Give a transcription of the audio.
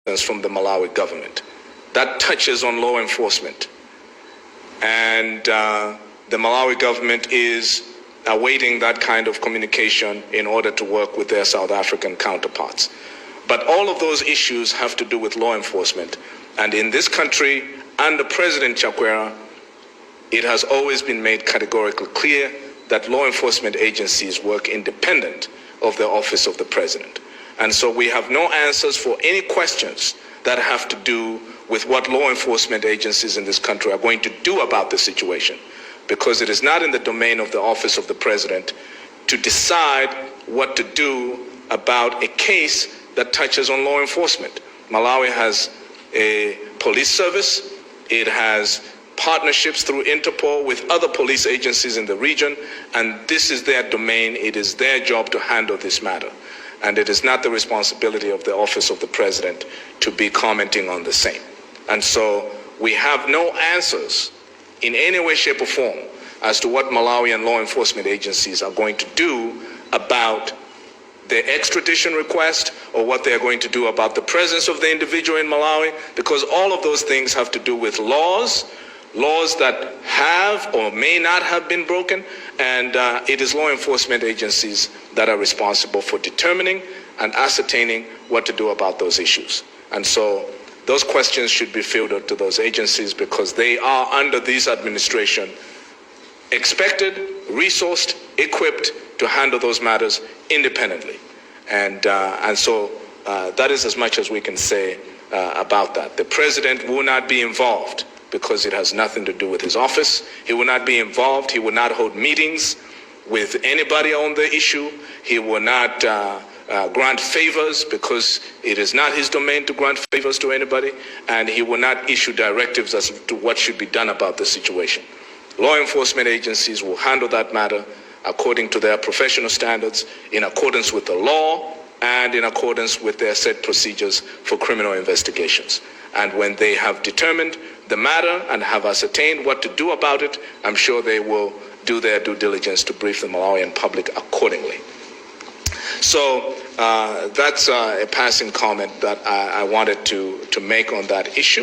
from the Malawi government. That touches on law enforcement. And the Malawi government is awaiting that kind of communication in order to work with their South African counterparts. But all of those issues have to do with law enforcement. And in this country, under President Chakwera, it has always been made categorically clear that law enforcement agencies work independent of the office of the president. And so we have no answers for any questions that have to do with what law enforcement agencies in this country are going to do about the situation, because it is not in the domain of the office of the president to decide what to do about a case that touches on law enforcement. Malawi has a police service. It has partnerships through Interpol with other police agencies in the region, and this is their domain. It is their job to handle this matter. And it is not the responsibility of the office of the president to be commenting on the same. And so we have no answers in any way, shape, or form as to what Malawian law enforcement agencies are going to do about the extradition request, or what they are going to do about the presence of the individual in Malawi, because all of those things have to do with laws that have or may not have been broken, and it is law enforcement agencies that are responsible for determining and ascertaining what to do about those issues. And so those questions should be fielded to those agencies, because they are, under this administration, expected, resourced, equipped to handle those matters independently. And so that is as much as we can say about that. The president will not be involved, because it has nothing to do with his office. He will not be involved. He will not hold meetings with anybody on the issue. He will not grant favors, because it is not his domain to grant favors to anybody. And he will not issue directives as to what should be done about the situation. Law enforcement agencies will handle that matter according to their professional standards, in accordance with the law, and in accordance with their set procedures for criminal investigations. And when they have determined the matter and have ascertained what to do about it, I'm sure they will do their due diligence to brief the Malawian public accordingly. So that's a passing comment that I wanted to make on that issue.